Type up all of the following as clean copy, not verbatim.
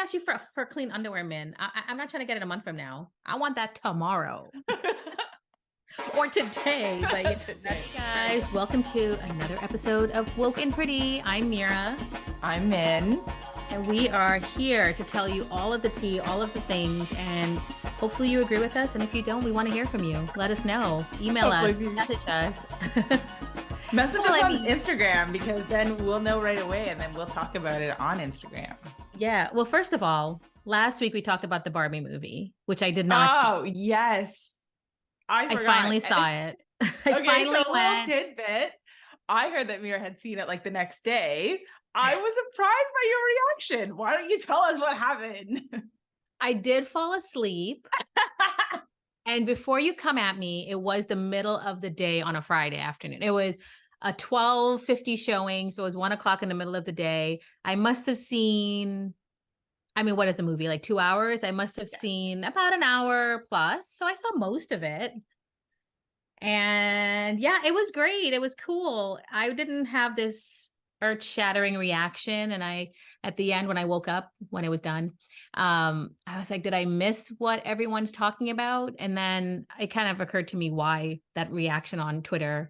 ask you for clean underwear, Min. I'm not trying to get it a month from now. I want that tomorrow or today. But Today. guys, welcome to another episode of Woke and Pretty. I'm Mira. I'm Min. And we are here to tell you all of the tea, all of the things, and hopefully you agree with us. And if you don't, we want to hear from you. Let us know. Email us, message us. Message us on Instagram, because then we'll know right away and then we'll talk about it on Instagram. Yeah. Well, first of all, last week we talked about the Barbie movie, which I did not see. Oh, yes. I finally saw it. Okay, so a little tidbit. I heard that Mira had seen it like the next day. I was surprised by your reaction. Why don't you tell us what happened? I did fall asleep. And before you come at me, it was the middle of the day on a Friday afternoon. It was a 12:50 showing. So it was 1:00 in the middle of the day. I must have seen, what is the movie? Like 2 hours? I must have seen about an hour plus. So I saw most of it. And yeah, it was great. It was cool. I didn't have this earth-shattering reaction. And at the end, when I woke up, when it was done, I was like, did I miss what everyone's talking about? And then it kind of occurred to me why that reaction on Twitter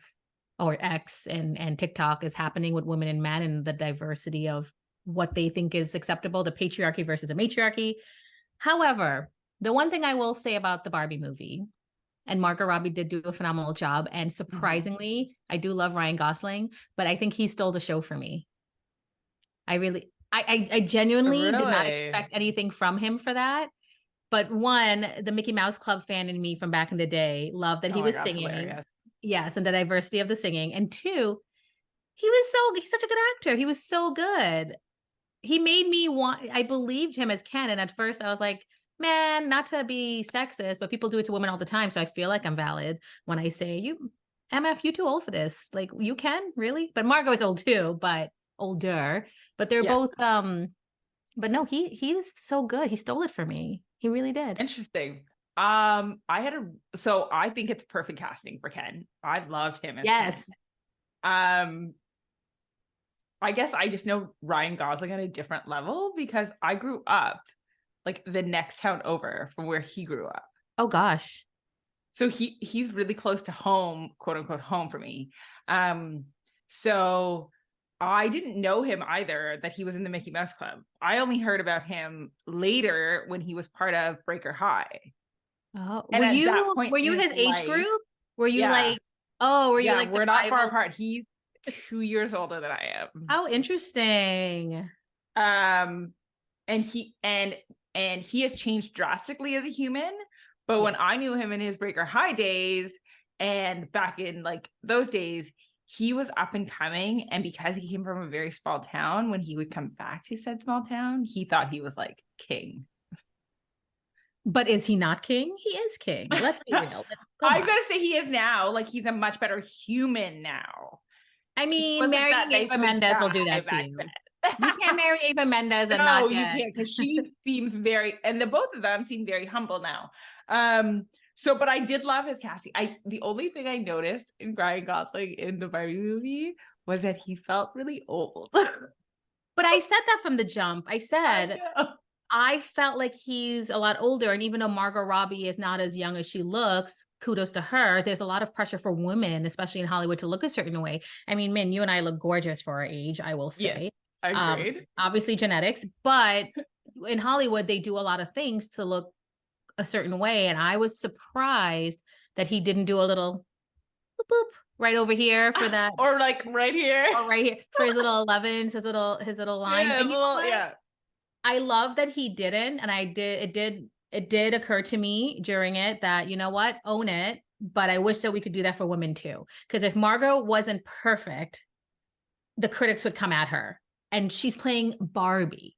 or X and TikTok is happening with women and men, and the diversity of what they think is acceptable, the patriarchy versus the matriarchy. However, the one thing I will say about the Barbie movie, and Margot Robbie did do a phenomenal job. And surprisingly, I do love Ryan Gosling, but I think he stole the show for me. I genuinely did not expect anything from him for that. But one, the Mickey Mouse Club fan in me from back in the day loved that he was singing. Hilarious. Yes, and the diversity of the singing. And two, he's such a good actor. He was so good. He made me I believed him as Ken. And at first I was like, man, not to be sexist, but people do it to women all the time. So I feel like I'm valid when I say, MF, you too old for this. Like, you can really? But Margot is old too, but older. But they're both, but no, he was so good. He stole it for me. He really did. Interesting. So I think it's perfect casting for Ken. I loved him as Ken. I guess I just know Ryan Gosling on a different level because I grew up like the next town over from where he grew up. Oh gosh. So he's really close to home, quote unquote home for me. So I didn't know him either, that he was in the Mickey Mouse Club. I only heard about him later when he was part of Breaker High. Oh, and were you his age group? Were you like, were you like, we're not far apart. He's 2 years older than I am. How interesting. And he has changed drastically as a human. But when I knew him in his Breaker High days and back in like those days, he was up and coming. And because he came from a very small town, when he would come back to said small town, he thought he was like king. But is he not king? He is king. Let's be real. I'm going to say he is now. Like, he's a much better human now. Marrying Eva Mendes will do that to you. You can't marry Eva Mendes and not get... you can't, because she seems very, and the both of them seem very humble now. But I did love his casting. The only thing I noticed in Ryan Gosling in the Barbie movie was that he felt really old. But I said that from the jump. I said I felt like he's a lot older, and even though Margot Robbie is not as young as she looks, kudos to her. There's a lot of pressure for women, especially in Hollywood, to look a certain way. Min, you and I look gorgeous for our age, I will say. Yes. Agreed. Obviously genetics, but in Hollywood, they do a lot of things to look a certain way. And I was surprised that he didn't do a little boop, boop right over here for that. Or like right here. Or right here for his little 11s, his little line. Yeah, I love that he didn't. And it did occur to me during it that, you know what, own it. But I wish that we could do that for women too. Because if Margot wasn't perfect, the critics would come at her. And she's playing Barbie.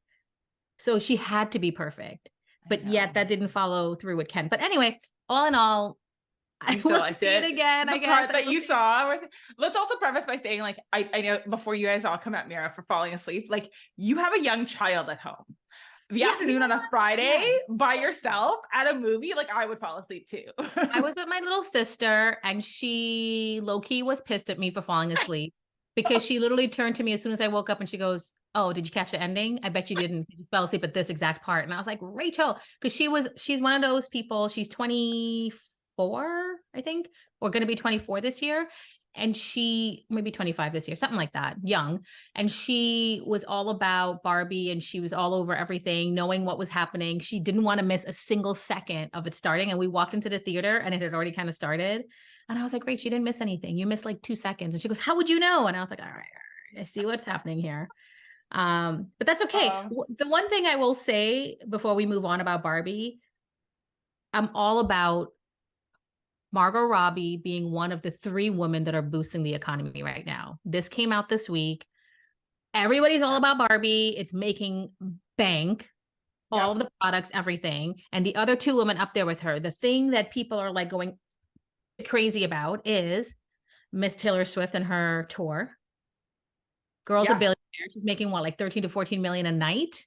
So she had to be perfect. But yet that didn't follow through with Ken. But anyway, all in all, I will see it again, I guess. The part that you saw. Let's also preface by saying, like, I know before you guys all come at Mira for falling asleep, like, you have a young child at home. The afternoon on a Friday by yourself at a movie, like, I would fall asleep too. I was with my little sister, and she low-key was pissed at me for falling asleep. Because she literally turned to me as soon as I woke up and she goes, oh, did you catch the ending? I bet you didn't. You fell asleep at this exact part. And I was like, Rachel, because she's one of those people. She's 24, I think, or going to be 24 this year. And she maybe 25 this year, something like that, young. And she was all about Barbie and she was all over everything, knowing what was happening. She didn't want to miss a single second of it starting. And we walked into the theater and it had already kind of started. And I was like, great, you didn't miss anything. You missed like 2 seconds. And she goes, how would you know? And I was like, all right, I see what's happening here. But that's okay. The one thing I will say before we move on about Barbie, I'm all about Margot Robbie being one of the 3 women that are boosting the economy right now. This came out this week. Everybody's all about Barbie. It's making bank, all of the products, everything. And the other 2 women up there with her. The thing that people are like going crazy about is Miss Taylor Swift and her tour. Girl's a billionaire. She's making what, like 13 to 14 million a night?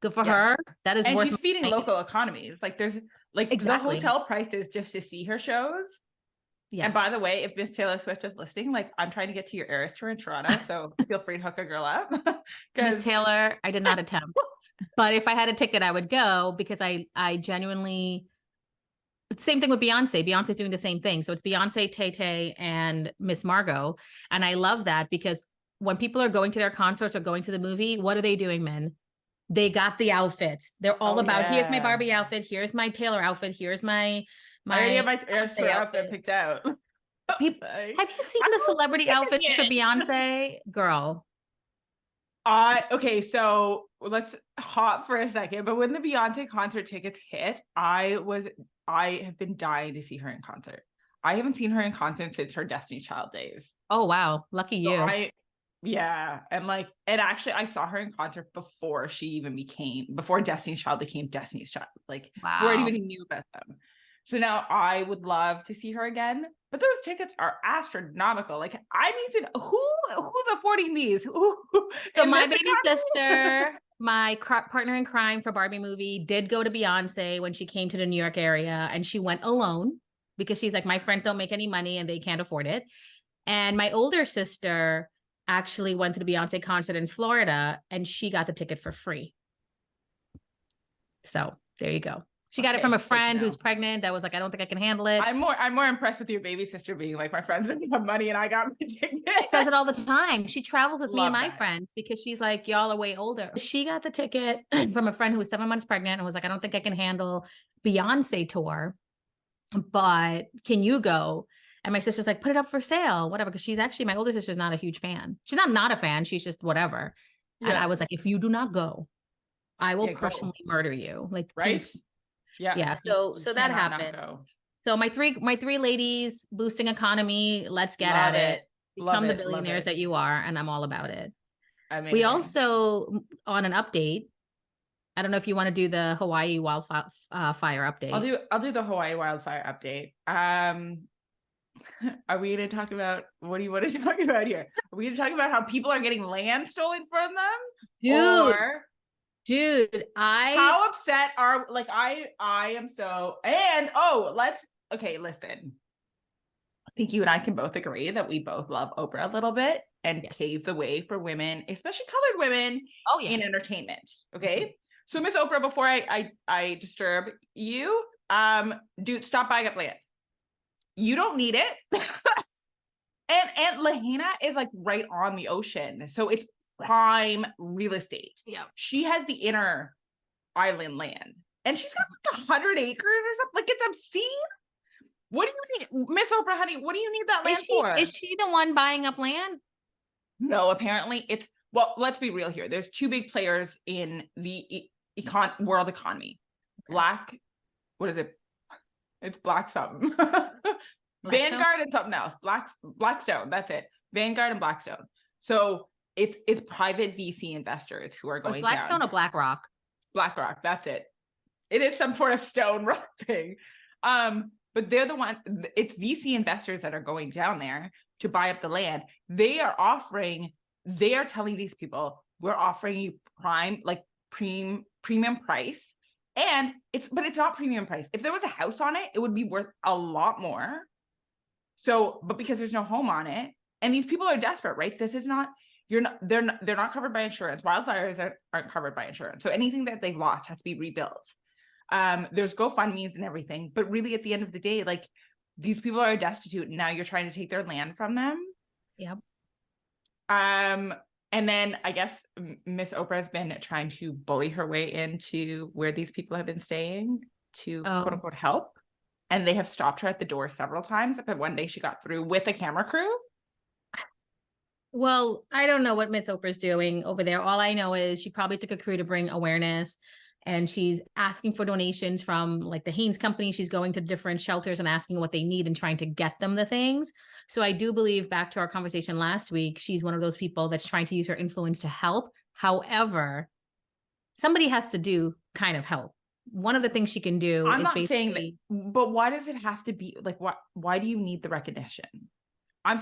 Good for her. That is and worth she's feeding local economies. Like there's like exactly. the hotel prices just to see her shows. Yes. And by the way, if Miss Taylor Swift is listening, like I'm trying to get to your Eras tour in Toronto, so feel free to hook a girl up. Miss Taylor, I did not attempt, but if I had a ticket, I would go because I genuinely. Same thing with Beyonce. Beyonce's doing the same thing. So it's Beyonce, Tay-Tay, and Miss Margot, and I love that because when people are going to their concerts or going to the movie, what are they doing, men? They got the outfits. They're all about, here's my Barbie outfit. Here's my Taylor outfit. Here's my I already have my Eras tour outfit picked out. People, have you seen the celebrity outfits for Beyonce? Girl. Okay, so let's hop for a second. But when the Beyonce concert tickets hit, I have been dying to see her in concert. I haven't seen her in concert since her Destiny's Child days. Oh wow, lucky you. And actually I saw her in concert before Destiny's Child became Destiny's Child. Like before anybody knew about them. So now I would love to see her again, but those tickets are astronomical. Like I need to who's affording these? So my baby sister, my partner in crime for Barbie movie, did go to Beyonce when she came to the New York area, and she went alone because she's like, my friends don't make any money and they can't afford it. And my older sister actually went to the Beyonce concert in Florida and she got the ticket for free. So there you go. She got it from a friend who's pregnant that was like, I don't think I can handle it. I'm more impressed with your baby sister being like, my friends don't have money and I got my ticket. She says it all the time. She travels with me and my friends because she's like, y'all are way older. She got the ticket from a friend who was 7 months pregnant and was like, I don't think I can handle Beyonce tour, but can you go? And my sister's like, put it up for sale, whatever. Because she's actually, my older sister's not a huge fan. She's not a fan. She's just whatever. Yeah. And I was like, if you do not go, I will personally murder you. Like, right? Please. Yeah. So that happened. So my three ladies boosting economy. Let's get at it. Become the billionaires that you are. And I'm all about it. Amazing. We also, on an update, I don't know if you want to do the Hawaii wildfire update. I'll do the Hawaii wildfire update. Are we going to talk about, what do you want to talk about here? Are we going to talk about how people are getting land stolen from them? Dude, how upset are, like, I am so, and listen. I think you and I can both agree that we both love Oprah a little bit and pave the way for women, especially colored women, in entertainment. Okay. So Miss Oprah, before I disturb you, dude, stop buying up land. You don't need it. and Lahaina is like right on the ocean. So it's prime real estate. Yeah. She has the inner island land. And she's got like 100 acres or something. Like, it's obscene. What do you need? Miss Oprah, honey, what do you need that land for? Is she the one buying up land? No, apparently it's, well, let's be real here. There's 2 big players in the world economy. Black, what is it? It's Black something. Vanguard and something else. Blackstone, that's it. Vanguard and Blackstone. So it's private VC investors who are going down. Blackstone or BlackRock? BlackRock, that's it. It is some sort of stone rock thing. But they're the one, it's VC investors that are going down there to buy up the land. They are telling these people, we're offering you premium price. But it's not premium price. If there was a house on it, it would be worth a lot more. So, but because there's no home on it, and these people are desperate, right? This is not, they're not covered by insurance. Wildfires aren't covered by insurance. So anything that they've lost has to be rebuilt. There's GoFundMe's and everything, but really at the end of the day, like, these people are destitute and now you're trying to take their land from them. Yep. And then I guess Miss Oprah has been trying to bully her way into where these people have been staying to quote unquote help. And they have stopped her at the door several times. But one day she got through with a camera crew. Well, I don't know what Miss Oprah's doing over there. All I know is she probably took a crew to bring awareness, and she's asking for donations from like the Haynes Company. She's going to different shelters and asking what they need and trying to get them the things. So I do believe, back to our conversation last week, she's one of those people that's trying to use her influence to help. However, somebody has to do kind of help. One of the things she can do I'm is not basically saying that, but why does it have to be like, why do you need the recognition? I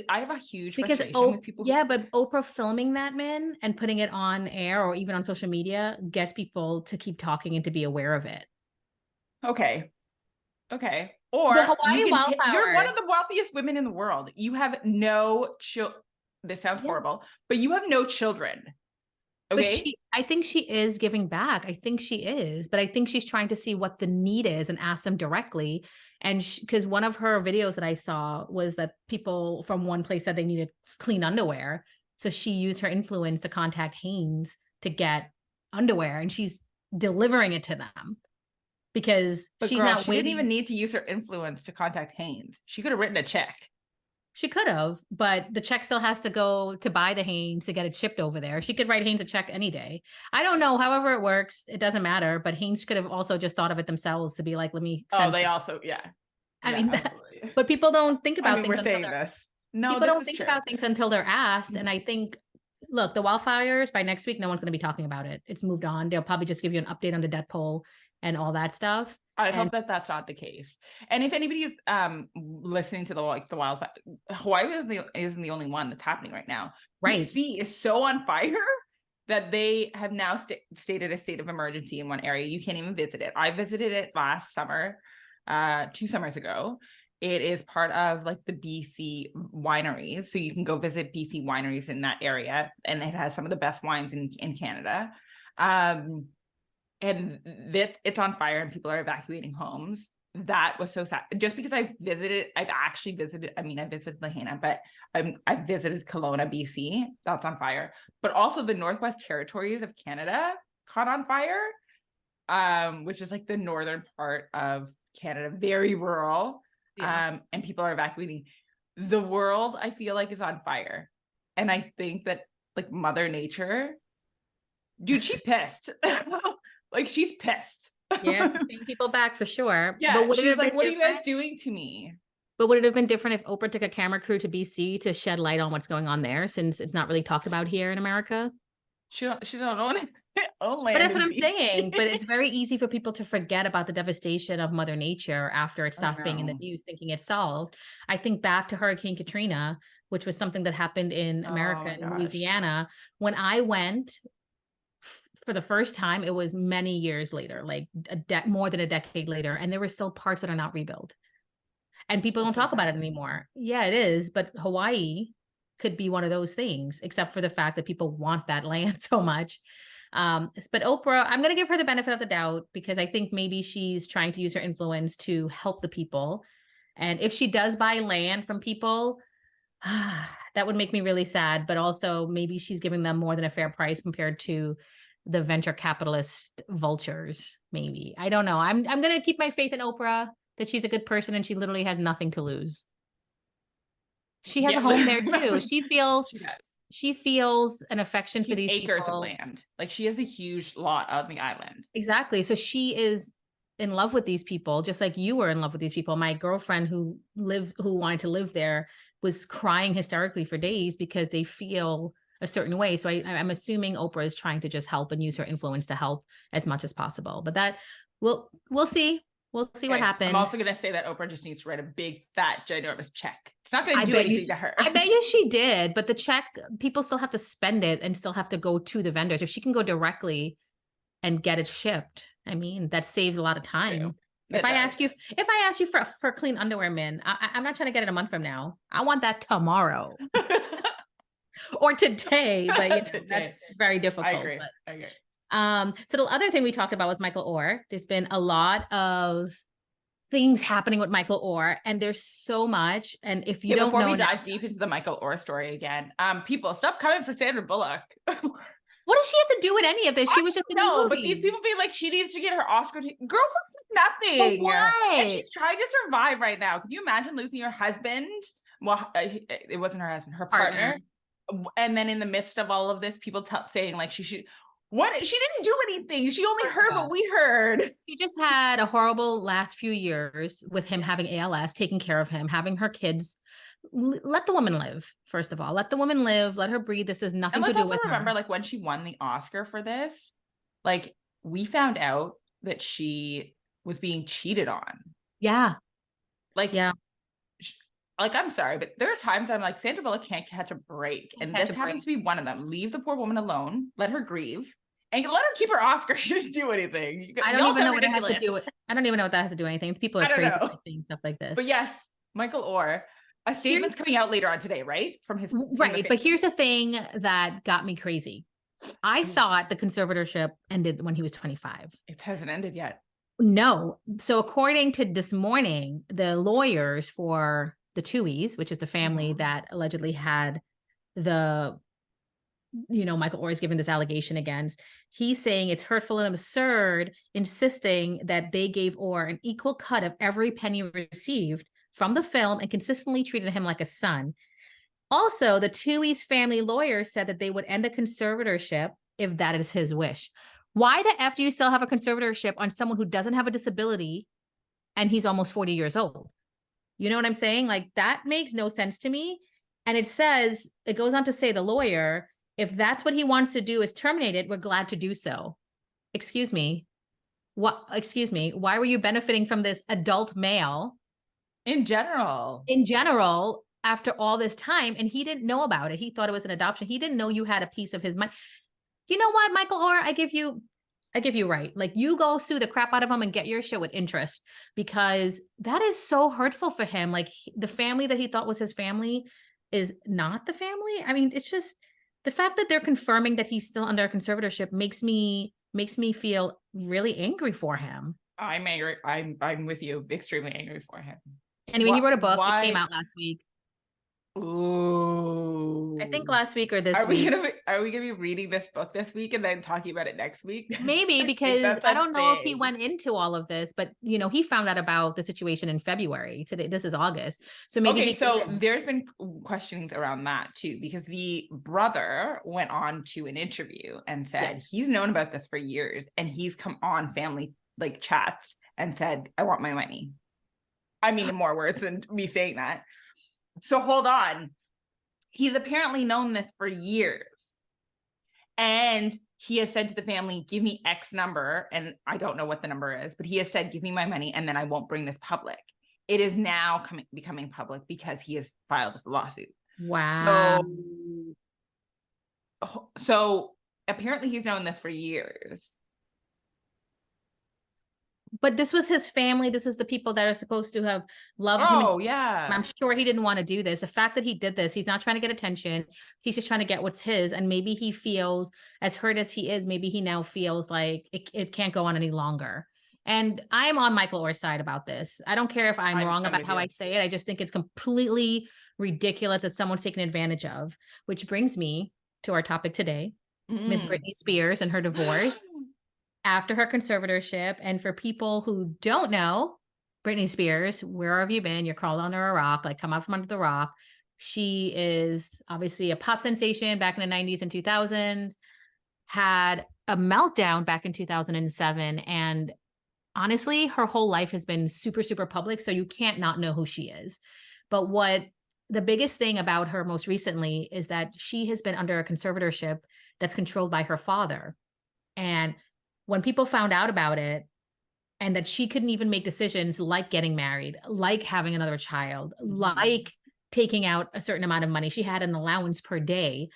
have a huge frustration with people. Yeah, but Oprah filming that, man, and putting it on air or even on social media gets people to keep talking and to be aware of it. Okay. Or the Hawaii wildfire. You're one of the wealthiest women in the world. You have no this sounds horrible, but you have no children. Okay. But I think she is giving back. I think she is, but I think she's trying to see what the need is and ask them directly. And because one of her videos that I saw was that people from one place said they needed clean underwear. So she used her influence to contact Haynes to get underwear, and she's delivering it to them because she's not waiting. Didn't even need to use her influence to contact Haynes. She could have written a check. She could have, but the check still has to go to buy the Haynes to get it shipped over there. She could write Haynes a check any day. I don't know. However it works, it doesn't matter. But Haynes could have also just thought of it themselves to be like, let me. I mean, but people don't think about things. We're saying this. No, people don't think about things until they're asked. And I think, look, the wildfires, by next week, no one's going to be talking about it. It's moved on. They'll probably just give you an update on the death toll and all that stuff. I hope that that's not the case. And if anybody's listening to the wildfire, Hawaii isn't the only one that's happening right now. Right. BC is so on fire that they have now stated a state of emergency in one area. You can't even visit it. I visited it last summer, 2 summers ago. It is part of like the BC wineries. So you can go visit BC wineries in that area. And it has some of the best wines in Canada. And that it's on fire and people are evacuating homes. That was so sad. Just because I visited Lahaina, but I visited Kelowna, BC. That's on fire. But also the Northwest Territories of Canada caught on fire, which is like the northern part of Canada, very rural. Yeah. And people are evacuating. The world, I feel like, is on fire. And I think that like Mother Nature, dude, she pissed. Like, she's pissed. Yeah, she's paying people back for sure. Yeah, but she's like, what are you guys doing to me? But would it have been different if Oprah took a camera crew to BC to shed light on what's going on there, since it's not really talked about here in America? She don't own it. But that's what I'm saying. But it's very easy for people to forget about the devastation of Mother Nature after it stops being in the news, thinking it's solved. I think back to Hurricane Katrina, which was something that happened in America, in Louisiana. When I went for the first time, it was many years later, like more than a decade later, and there were still parts that are not rebuilt, and people don't talk about it anymore. Yeah, it is, but Hawaii could be one of those things, except for the fact that people want that land so much. But Oprah, I'm going to give her the benefit of the doubt, because I think maybe she's trying to use her influence to help the people, and if she does buy land from people, that would make me really sad. But also maybe she's giving them more than a fair price compared to the venture capitalist vultures. Maybe, I don't know. I'm going to keep my faith in Oprah, that she's a good person and she literally has nothing to lose. She has a home there too. She feels an affection for these acres of land. Like, she has a huge lot on the island. Exactly. So she is in love with these people, just like you were in love with these people. My girlfriend who wanted to live there was crying hysterically for days because they feel a certain way. So I'm assuming Oprah is trying to just help and use her influence to help as much as possible. But that we'll see. We'll see what happens. I'm also going to say that Oprah just needs to write a big, fat, ginormous check. It's not going to do anything to her. I bet you she did. But the check, people still have to spend it and still have to go to the vendors. If she can go directly and get it shipped, I mean, that saves a lot of time. If I ask you for clean underwear, Min, I'm not trying to get it a month from now. I want that tomorrow. or today, but you know, Today. that's very I difficult. agree. But I agree. so the other thing we talked about was Michael Orr. There's been a lot of things happening with Michael Orr, and there's so much. And if you Okay, don't before know we now, dive deep into the Michael Orr story again, people stop coming for Sandra Bullock. what does she have to do with any of this? She was just in a No, but these movie. people being like, she needs to get her Oscar. Girl, for But nothing. And why? she's trying to survive right now. Can you imagine losing your husband? Well, it wasn't her husband, her partner. And then in the midst of all of this, people saying like she should. What? She didn't do anything. She only First of heard all, what we heard. she just had a horrible last few years with him having ALS, taking care of him, having her kids. Let the woman live. First of all, let the woman live. Let her breathe. This has And nothing to let's do also with remember, her. like when she won the Oscar for this, like we found out that she was being cheated on. Yeah. Like, Yeah. like I'm sorry, but there are times I'm like, Sandra Bullock can't catch a break, and Catch this a happens break. to be one of them. Leave the poor woman alone. Let her grieve, and let her keep her Oscar. She doesn't do anything. I don't Y'all even sound know what it has to ridiculous. do with. I don't even know what that has to do with anything. People are I don't crazy know, for saying stuff like this. but yes, Michael Orr. A statement's Here's coming out later on today, right? From the right, but family. here's the thing that got me crazy. I Oh, thought the conservatorship ended when he was 25. it hasn't ended yet. No. So according to this morning, the lawyers for the Tuohys, which is the family that allegedly had the, you know, Michael Orr is given this allegation against, he's saying it's hurtful and absurd, insisting that they gave Orr an equal cut of every penny received from the film and consistently treated him like a son. Also, the Tuohy's family lawyer said that they would end the conservatorship if that is his wish. Why the F do you still have a conservatorship on someone who doesn't have a disability and he's almost 40 years old? You know what I'm saying? Like that makes no sense to me. And it says, it goes on to say, the lawyer, if that's what he wants to do is terminate it, we're glad to do so. Excuse me. What, excuse me. Why were you benefiting from this adult male In general. in general after all this time? And he didn't know about it. He thought it was an adoption. He didn't know you had a piece of his mind. You know what, Michael Orr, I give you right. Like you go sue the crap out of him and get your shit with interest, because that is so hurtful for him. Like the family that he thought was his family is not the family. I mean, it's just the fact that they're confirming that he's still under a conservatorship makes me feel really angry for him. I'm angry. I'm with you. Extremely angry for him. Anyway, he wrote a book. It came Why? out last week. I think Ooh. last week or this week. Are we gonna be reading this book this week and then talking about it next week? Maybe, I think because that's I a don't know if he thing. went into all of this, but you know, he found out about the situation in February. Today, this is August. So maybe Okay, he so there's been questionings around that too, because the brother went on to an interview and said he's known about this for years, and he's come on family like chats and said, I want my money. I mean, in more words than me saying that. So hold on. He's apparently known this for years. And he has said to the family, give me X number. And I don't know what the number is, but he has said, give me my money and then I won't bring this public. It is now becoming public because he has filed this lawsuit. Wow. So apparently he's known this for years. But this was his family. This is the people that are supposed to have loved him. Oh, yeah. I'm sure he didn't want to do this. The fact that he did this, he's not trying to get attention. He's just trying to get what's his. And maybe he feels, as hurt as he is, maybe he now feels like it can't go on any longer. And I am on Michael Orr's side about this. I don't care if I'm wrong about how I say it. I just think it's completely ridiculous that someone's taken advantage of, which brings me to our topic today, Miss Britney Spears and her divorce after her conservatorship. And for people who don't know, Britney Spears, where have you been? You're crawling under a rock, like come out from under the rock. She is obviously a pop sensation back in the 90s and 2000s, had a meltdown back in 2007. And honestly, her whole life has been super, super public. So you can't not know who she is. But what the biggest thing about her most recently is that she has been under a conservatorship that's controlled by her father. And when people found out about it, and that she couldn't even make decisions like getting married, like having another child, like taking out a certain amount of money, she had an allowance per day.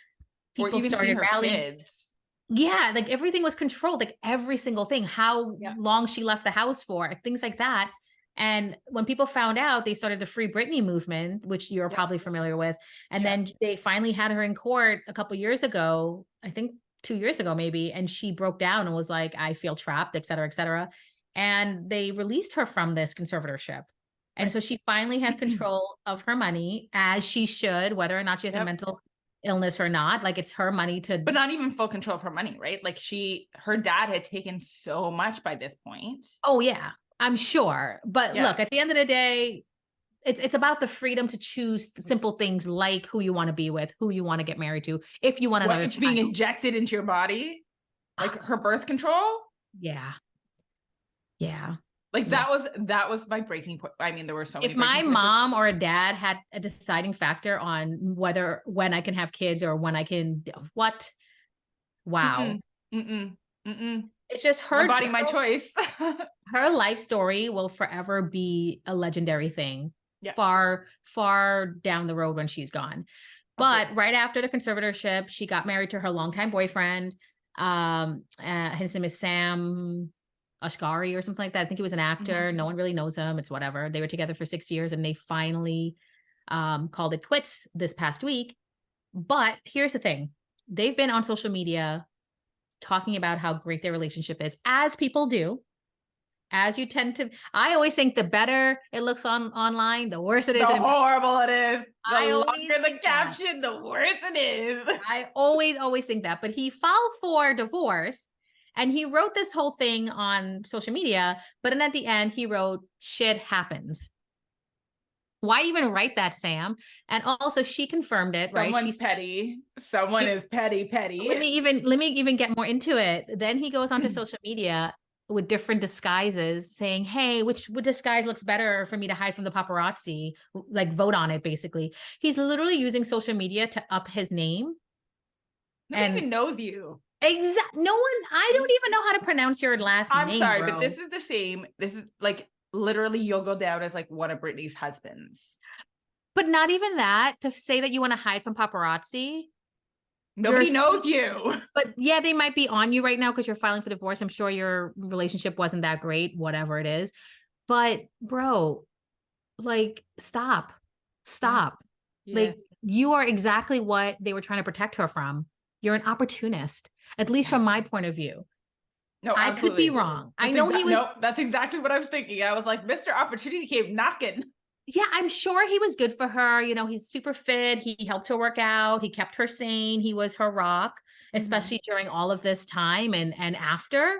People or even started seeing her rallying. kids. Yeah, like everything was controlled, like every single thing, how long she left the house for, things like that. And when people found out, they started the Free Britney movement, which you're Yep. probably familiar with. And Yeah. then they finally had her in court a couple years ago, I think 2 years ago, maybe. And she broke down and was like, I feel trapped, et cetera, et cetera. And they released her from this conservatorship. And Right. so she finally has control of her money, as she should, whether or not she has a Yep. mental illness or not. Like, it's her money to. But not even full control of her money, right? Like her dad had taken so much by this point. Oh, yeah, I'm sure. But Yeah. look, at the end of the day, it's about the freedom to choose simple things like who you want to be with, who you want to get married to, if you want What another it's being child. injected into your body, like her birth control. Yeah. Yeah. Like Yeah. that was my breaking point. I mean, there were so many If my breaking points. mom or a dad had a deciding factor on when I can have kids or when I can, what? Wow. It's just My her body, my choice. her life story will forever be a legendary thing. Yeah. Far down the road when she's gone. But right after the conservatorship, she got married to her longtime boyfriend. His name is Sam Ashgari or something like that. I think he was an actor. No one really knows him. It's whatever. They were together for 6 years and they finally called it quits this past week. But here's the thing. They've been on social media talking about how great their relationship is, as people do. As you tend to, I always think the better it looks online, the worse it is. The horrible it is. The I longer the caption, the worse it is. I always think that. But he filed for divorce and he wrote this whole thing on social media. But then at the end, he wrote, shit happens. Why even write that, Sam? And also, she confirmed it, right? Someone's petty. Someone is petty. Let me even get more into it. Then he goes onto social media with different disguises saying, hey, which disguise looks better for me to hide from the paparazzi? Like, vote on it, basically. He's literally using social media to up his name. Nobody even knows you. Exactly. No one, I don't even know how to pronounce your last name. I'm sorry, but this is the same. This is like literally you'll go down as like one of Britney's husbands. But not even that, to say that you want to hide from paparazzi. Nobody knows you. But yeah, they might be on you right now because you're filing for divorce. I'm sure your relationship wasn't that great, whatever it is. But bro, like, stop. Yeah. Like, you are exactly what they were trying to protect her from. You're an opportunist, at least from my point of view. No, I could be wrong. I know he was. No, that's exactly what I was thinking. I was like, Mr. Opportunity came knocking. Yeah, I'm sure he was good for her. You know, he's super fit. He helped her work out. He kept her sane. He was her rock, especially during all of this time and after.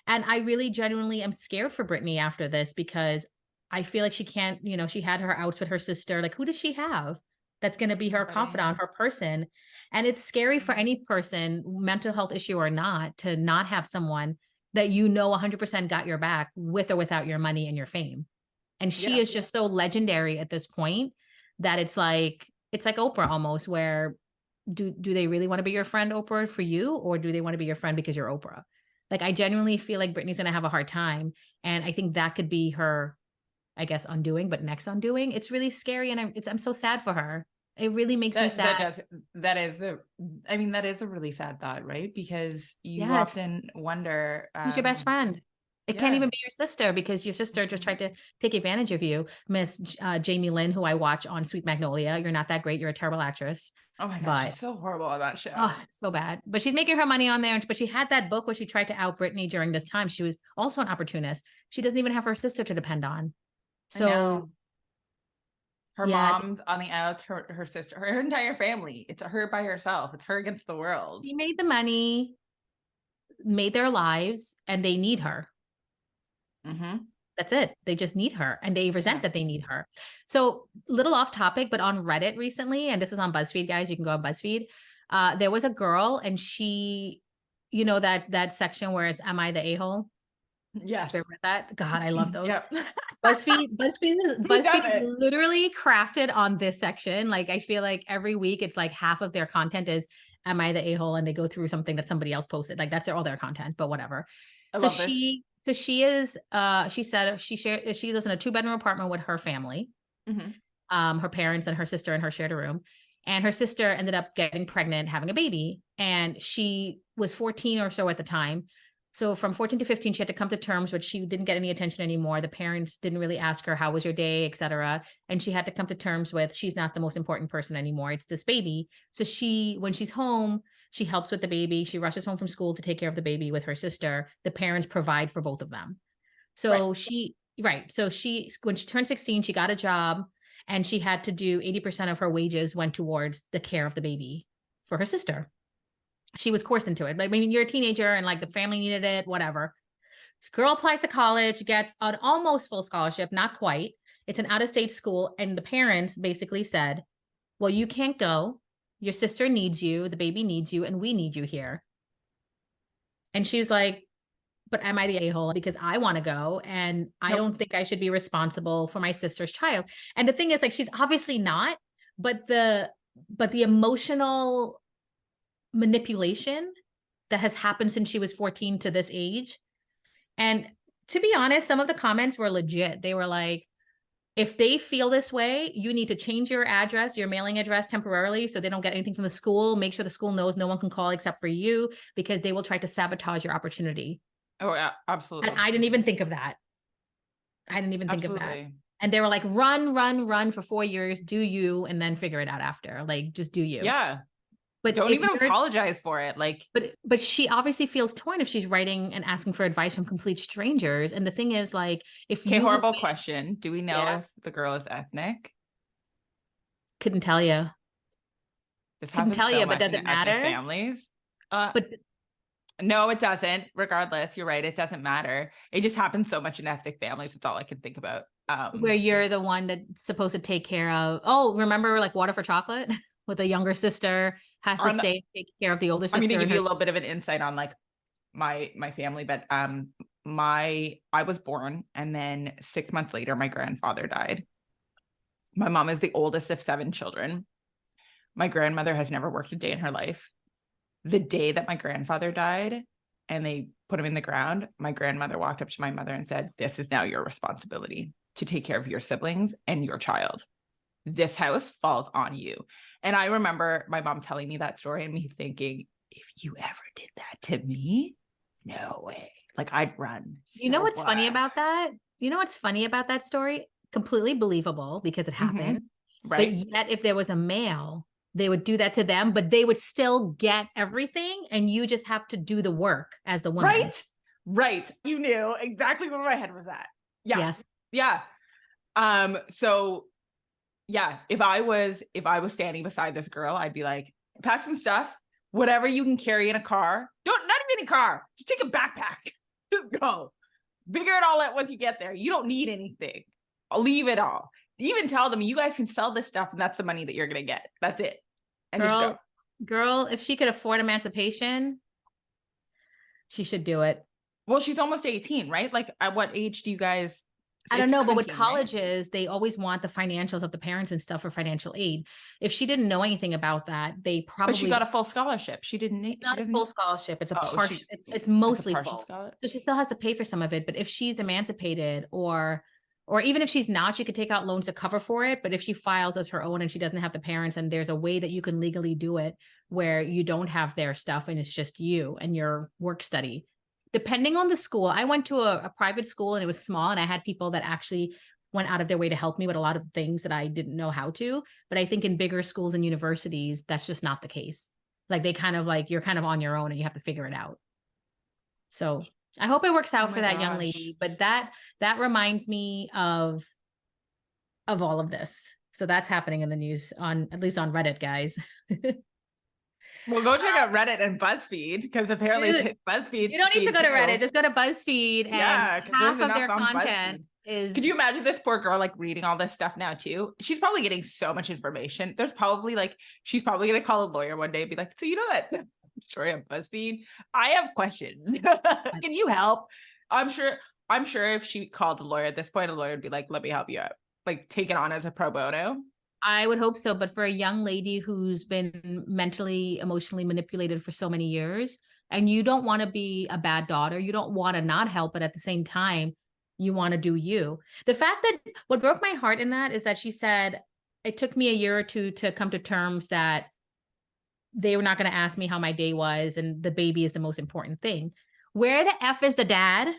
And I really genuinely am scared for Britney after this because I feel like she can't, you know, she had her outs with her sister. Like, who does she have that's going to be her confidant, her person? And it's scary for any person, mental health issue or not, to not have someone that you know 100% got your back with or without your money and your fame. And she is just so legendary at this point that it's like Oprah almost, where do they really want to be your friend, Oprah, for you? Or do they want to be your friend because you're Oprah? Like, I genuinely feel like Britney's going to have a hard time. And I think that could be her, I guess, undoing, but next undoing. It's really scary. And I'm so sad for her. It really makes me sad. That is a really sad thought, right? Because you often wonder, who's your best friend? It can't even be your sister because your sister just tried to take advantage of you. Miss Jamie Lynn, who I watch on Sweet Magnolia. You're not that great. You're a terrible actress. Oh my God, she's so horrible on that show. Oh, it's so bad. But she's making her money on there. But she had that book where she tried to out Britney during this time. She was also an opportunist. She doesn't even have her sister to depend on. So her mom's on the outs, her sister, her entire family. It's her by herself. It's her against the world. She made the money, made their lives, and they need her. That's it. They just need her and they resent that they need her. So, little off topic, but on Reddit recently, and this is on BuzzFeed, guys, you can go on BuzzFeed. There was a girl and she, you know, that section where it's, am I the a-hole? Yes. Remember that? God, I love those. Yep. BuzzFeed literally crafted on this section. Like, I feel like every week it's like half of their content is, am I the a-hole? And they go through something that somebody else posted. Like, that's all their content, but whatever. So she is, she said she lives in a 2-bedroom apartment with her family, her parents and her sister, and her shared a room. And her sister ended up getting pregnant, having a baby. And she was 14 or so at the time. So from 14 to 15, she had to come to terms with she didn't get any attention anymore. The parents didn't really ask her, how was your day, etc. And she had to come to terms with she's not the most important person anymore. It's this baby. So when she's home, she helps with the baby. She rushes home from school to take care of the baby with her sister. The parents provide for both of them. Right. So right. So when she turned 16, she got a job and she had to do 80% of her wages went towards the care of the baby for her sister. She was coerced into it. I mean, you're a teenager and like the family needed it, whatever. Girl applies to college, gets an almost full scholarship, not quite. It's an out-of-state school. And the parents basically said, well, you can't go. Your sister needs you. The baby needs you. And we need you here. And she's like, but am I the a-hole because I want to go and I don't think I should be responsible for my sister's child. And the thing is, like, she's obviously not, but the emotional manipulation that has happened since she was 14 to this age. And to be honest, some of the comments were legit. They were like, if they feel this way, you need to change your address, your mailing address temporarily so they don't get anything from the school. Make sure the school knows no one can call except for you because they will try to sabotage your opportunity. Oh, yeah, absolutely. And I didn't even think of that. I didn't even think of that. And they were like, run for 4 years, do you, and then figure it out after. Like, just do you. Yeah. But don't even apologize for it. Like, but she obviously feels torn if she's writing and asking for advice from complete strangers. And the thing is, like, horrible question. Do we know if the girl is ethnic? Couldn't tell you. Couldn't tell you, but does it matter? Families. But no, it doesn't. Regardless, you're right. It doesn't matter. It just happens so much in ethnic families. That's all I can think about. Where you're the one that's supposed to take care of. Oh, remember like Water for Chocolate with a younger sister has to stay and take care of the older sister. I'm going to give you a little bit of an insight on like my family, but I was born and then 6 months later, my grandfather died. My mom is the oldest of 7 children. My grandmother has never worked a day in her life. The day that my grandfather died and they put him in the ground, my grandmother walked up to my mother and said, this is now your responsibility to take care of your siblings and your child. This house falls on you. And I remember my mom telling me that story and me thinking, if you ever did that to me, no way. Like I'd run. You know what's funny about that? You know what's funny about that story? Completely believable because it happened. Mm-hmm. Right. But yet if there was a male, they would do that to them, but they would still get everything. And you just have to do the work as the woman. Right. Right. You knew exactly where my head was at. Yeah. Yes. Yeah. So yeah, if I was standing beside this girl, I'd be like, pack some stuff, whatever you can carry in a car. Not even a car. Just take a backpack. Just go. Figure it all out once you get there. You don't need anything. I'll leave it all. Even tell them you guys can sell this stuff and that's the money that you're going to get. That's it. And just go. Girl, if she could afford emancipation, she should do it. Well, she's almost 18, right? Like at what age do you guys? I don't know, but with colleges, right? They always want the financials of the parents and stuff for financial aid. If she didn't know anything about that, they probably. But she got a full scholarship. She didn't need. Not a full scholarship. It's a partial. It's mostly full. So she still has to pay for some of it. But if she's emancipated, or even if she's not, she could take out loans to cover for it. But if she files as her own and she doesn't have the parents, and there's a way that you can legally do it where you don't have their stuff and it's just you and your work study. Depending on the school, I went to a private school and it was small and I had people that actually went out of their way to help me with a lot of things that I didn't know how to. But I think in bigger schools and universities, that's just not the case. Like they kind of like, you're kind of on your own and you have to figure it out. So I hope it works out for that young lady. But that reminds me of all of this. So that's happening in the news at least on Reddit, guys. Well, go check out Reddit and BuzzFeed because apparently BuzzFeed. You don't need to go to Reddit. Just go to BuzzFeed. And half of their content is. Could you imagine this poor girl like reading all this stuff now too? She's probably getting so much information. There's probably she's probably going to call a lawyer one day and be like, so you know that story on BuzzFeed? I have questions. Can you help? I'm sure if she called a lawyer at this point, a lawyer would be like, let me help you out. Like take it on as a pro bono. I would hope so. But for a young lady who's been mentally, emotionally manipulated for so many years, and you don't want to be a bad daughter, you don't want to not help, but at the same time, you want to do you. The fact that what broke my heart in that is that she said, it took me a year or two to come to terms that they were not going to ask me how my day was and the baby is the most important thing. Where the F is the dad?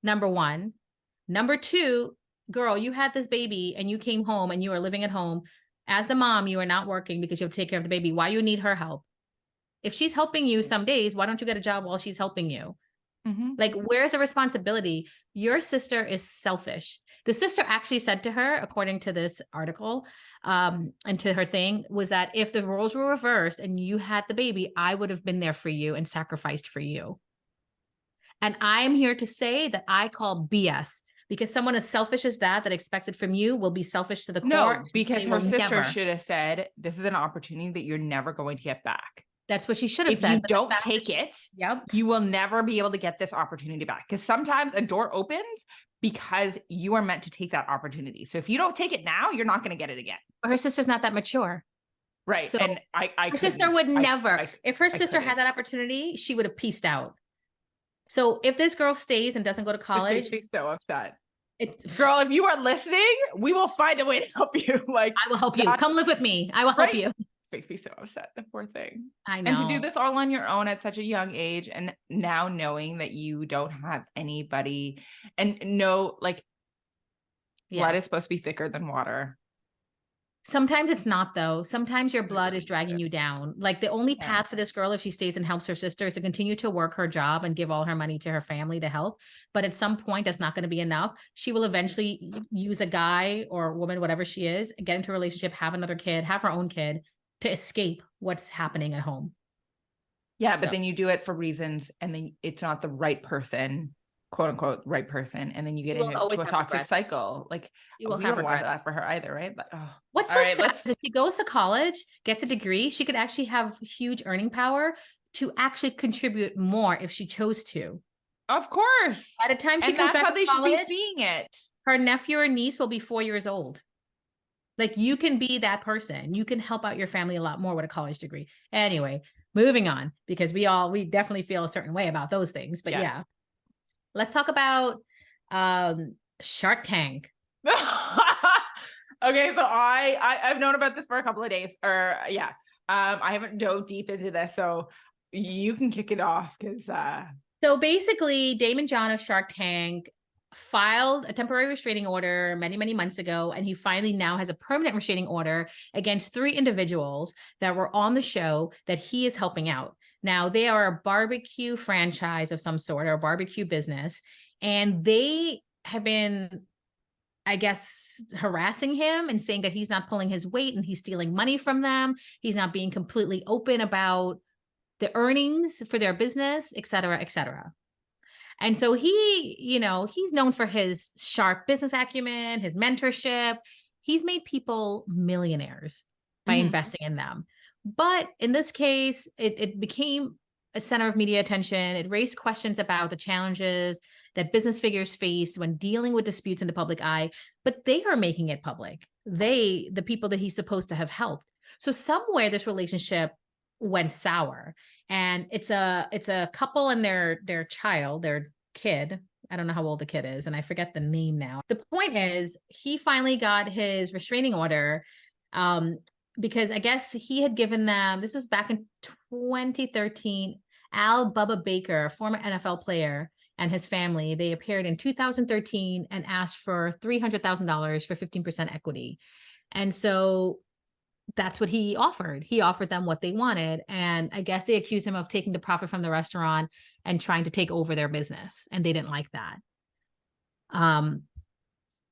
Number one. Number two, girl, you had this baby and you came home and you are living at home. As the mom, you are not working because you have to take care of the baby. Why you need her help? If she's helping you some days, why don't you get a job while she's helping you? Mm-hmm. Like, where's the responsibility? Your sister is selfish. The sister actually said to her, according to this article, and to her thing, was that if the roles were reversed and you had the baby, I would have been there for you and sacrificed for you. And I'm here to say that I call BS, because someone as selfish as that expected from you will be selfish to the core. No, because her sister never. should have said, this is an opportunity that you're never going to get back. That's what she should have If said. you don't take it, yep, you will never be able to get this opportunity back. Because sometimes a door opens because you are meant to take that opportunity. So if you don't take it now, you're not going to get it again. but her sister's not that mature. Right. So and her sister would never, if her sister had that opportunity, she would have pieced out. So if this girl stays and doesn't go to college, this makes me so upset. It's, girl, if you are listening, we will find a way to help you. Like, I will help you. Come live with me. I will help you. Makes me so upset. The poor thing. I know. And to do this all on your own at such a young age, and now knowing that you don't have anybody, and no, like, blood is supposed to be thicker than water. Sometimes it's not, though. Sometimes your blood is dragging you down. Like, the only path for this girl, if she stays and helps her sister, is to continue to work her job and give all her money to her family to help. But at some point, that's not going to be enough. She will eventually use a guy or woman, whatever she is, get into a relationship, have another kid, have her own kid, to escape what's happening at home. Yeah, but then you do it for reasons, and then it's not the right person, quote unquote, right person, and then you get into a toxic cycle. Like, we don't want that for her either, right? But what's so sad is if she goes to college, gets a degree, she could actually have huge earning power to actually contribute more if she chose to. Of course. By the time she comes back to college, should be seeing it. Her nephew or niece will be 4 years old. Like, you can be that person. You can help out your family a lot more with a college degree. Anyway, moving on, because we definitely feel a certain way about those things. But yeah. Let's talk about Shark Tank. Okay, so I've known about this for a couple of days, or I haven't dove deep into this, so you can kick it off, because so basically, Daymond John of Shark Tank filed a temporary restraining order many months ago, and he finally now has a permanent restraining order against 3 individuals that were on the show that he is helping out. Now, they are a barbecue franchise of some sort, or a barbecue business, and they have been, I guess, harassing him and saying that he's not pulling his weight and he's stealing money from them. He's not being completely open about the earnings for their business, et cetera, et cetera. And so he, he's known for his sharp business acumen, his mentorship. He's made people millionaires by investing in them. But in this case, it became a center of media attention. It raised questions about the challenges that business figures face when dealing with disputes in the public eye, but they are making it public. The people that he's supposed to have helped. So somewhere this relationship went sour. And it's a couple and their child, their kid. I don't know how old the kid is, and I forget the name now. The point is, he finally got his restraining order because I guess he had given them, this was back in 2013, Al Bubba Baker, former NFL player, and his family, they appeared in 2013 and asked for $300,000 for 15% equity. And so that's what he offered. He offered them what they wanted. And I guess they accused him of taking the profit from the restaurant and trying to take over their business. And they didn't like that.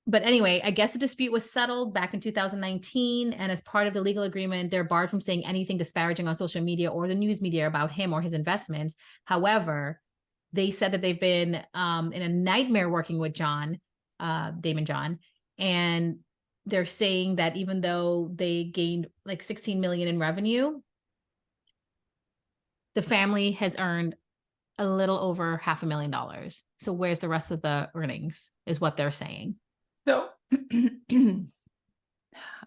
But anyway, I guess the dispute was settled back in 2019. And as part of the legal agreement, they're barred from saying anything disparaging on social media or the news media about him or his investments. However, they said that they've been in a nightmare working with Daymond John. And they're saying that even though they gained like 16 million in revenue, the family has earned a little over $500,000. So where's the rest of the earnings is what they're saying. So I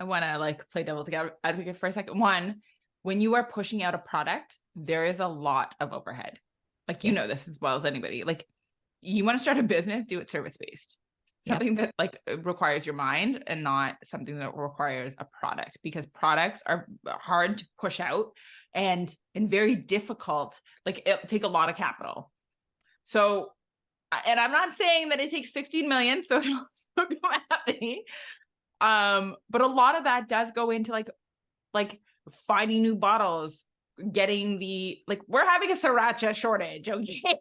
want to play devil's advocate for a second. One, when you are pushing out a product, there is a lot of overhead. You know this as well as anybody. You want to start a business, do it service-based. Something that requires your mind and not something that requires a product, because products are hard to push out and very difficult. It takes a lot of capital. So, and I'm not saying that it takes 16 million, so don't come at me. But a lot of that does go into like finding new bottles, getting we're having a sriracha shortage, okay?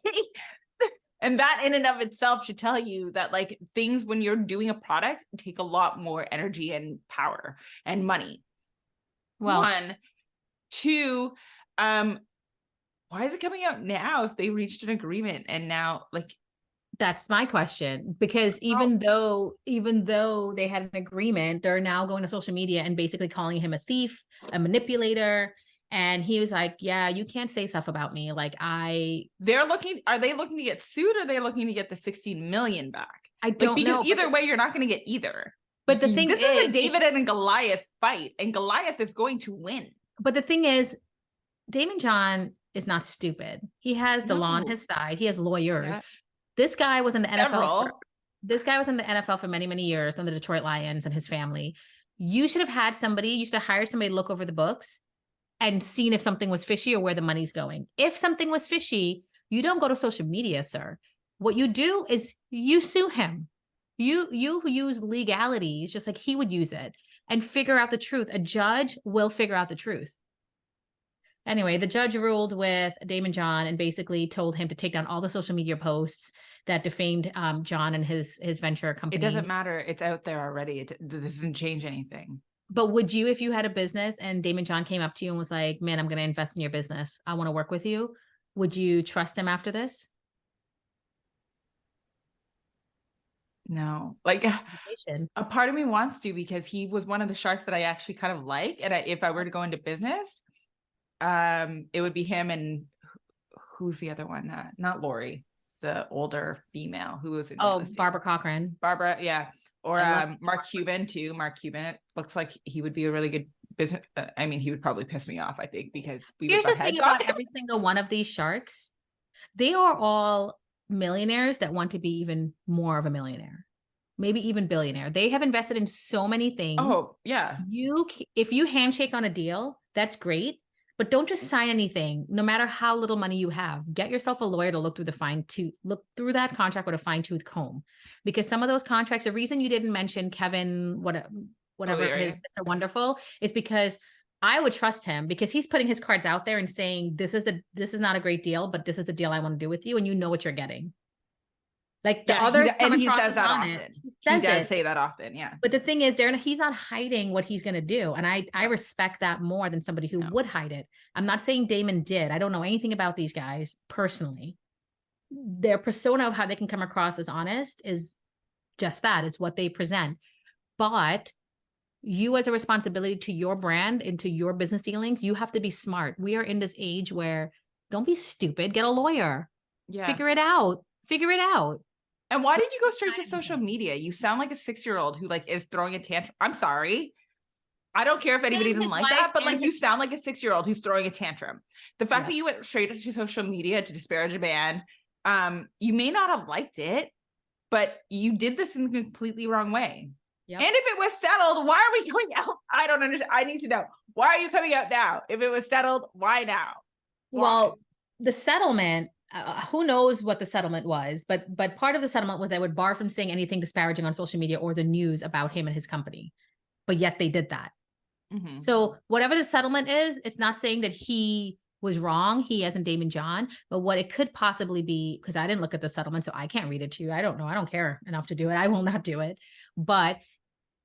And that in and of itself should tell you that like things when you're doing a product take a lot more energy and power and money. Well, One, two, why is it coming out now if they reached an agreement and now like that's my question, because even though they had an agreement, they're now going to social media and basically calling him a thief, a manipulator. And he was like, yeah, you can't say stuff about me. Like are they looking to get sued, or are they looking to get the 16 million back? I don't because know. either way, you're not going to get either. But the thing this is a David and Goliath fight, and Goliath is going to win. But the thing is, Daymond John is not stupid. He has the law on his side. He has lawyers. Yeah. This guy was in the NFL. This guy was in the NFL for many, many years on the Detroit Lions and his family. You should have had somebody, you should have hired somebody to look over the books and seen if something was fishy or where the money's going. If something was fishy, you don't go to social media, sir. What you do is you sue him. You use legalities just like he would use it and figure out the truth. A judge will figure out the truth. Anyway, the judge ruled with Daymond John and basically told him to take down all the social media posts that defamed John and his venture company. It doesn't matter. It's out there already. It doesn't change anything. But would you, if you had a business and Daymond John came up to you and was like, man, I'm going to invest in your business, I want to work with you, would you trust him after this? No, like a part of me wants to, because he was one of the sharks that I actually kind of like. And if I were to go into business, it would be him and who's the other one? Not Lori, the older female who was in Barbara Cochran. Barbara, yeah. Or Mark Cuban too. Mark Cuban, it looks like he would be a really good business. I mean, he would probably piss me off, I think, because here's the thing about every single one of these sharks. They are all millionaires that want to be even more of a millionaire, maybe even billionaire. They have invested in so many things. Oh, yeah. If you handshake on a deal, that's great. But don't just sign anything, no matter how little money you have. Get yourself a lawyer to look through that contract with a fine-tooth comb. Because some of those contracts, the reason you didn't mention Kevin, whatever, Mr. Wonderful, is because I would trust him, because he's putting his cards out there and saying, this is not a great deal, but this is the deal I want to do with you, and you know what you're getting. Like the others, and he says that often. He does say that often, yeah. But the thing is, he's not hiding what he's going to do, and I respect that more than somebody who would hide it. I'm not saying Daymond did. I don't know anything about these guys personally. Their persona of how they can come across as honest is just that. It's what they present. But you, as a responsibility to your brand and to your business dealings, you have to be smart. We are in this age where don't be stupid. Get a lawyer. Yeah. Figure it out. And why did you go straight to social media? You sound like a 6-year-old who is throwing a tantrum. I'm sorry. I don't care if anybody didn't like that, but you sound like a 6-year-old who's throwing a tantrum. The fact that you went straight to social media to disparage a man, you may not have liked it, but you did this in the completely wrong way. Yep. And if it was settled, why are we going out? I don't understand. I need to know. Why are you coming out now? If it was settled, why now? Why? Well, the settlement, who knows what the settlement was, but part of the settlement was they would bar from saying anything disparaging on social media or the news about him and his company. But yet they did that. Mm-hmm. So whatever the settlement is, it's not saying that he was wrong. He as in Daymond John, but what it could possibly be, because I didn't look at the settlement, so I can't read it to you. I don't know. I don't care enough to do it. I will not do it. But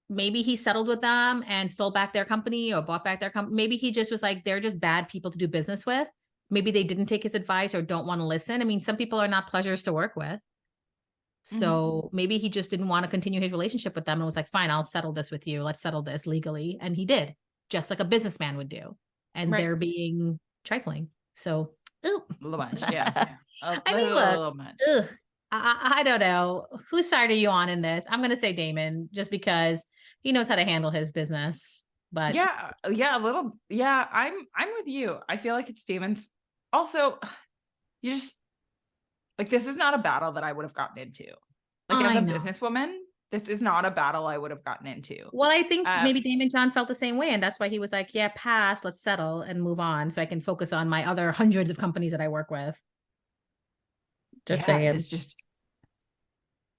maybe he settled with them and sold back their company or bought back their company. Maybe he just was like, they're just bad people to do business with. Maybe they didn't take his advice or don't want to listen. I mean, some people are not pleasures to work with. So maybe he just didn't want to continue his relationship with them and was like, fine, I'll settle this with you. Let's settle this legally. And he did, just like a businessman would do. And they're being trifling. So, a little much. Yeah. I mean, look, I don't know. Whose side are you on in this? I'm going to say Daymond, just because he knows how to handle his business. But a little. Yeah, I'm with you. I feel like it's Daymond's. Also, you just this is not a battle that I would have gotten into. As a businesswoman, this is not a battle I would have gotten into. Well, I think maybe Daymond John felt the same way, and that's why he was like, "Yeah, pass. Let's settle and move on, so I can focus on my other hundreds of companies that I work with." Just Yeah, saying. it's just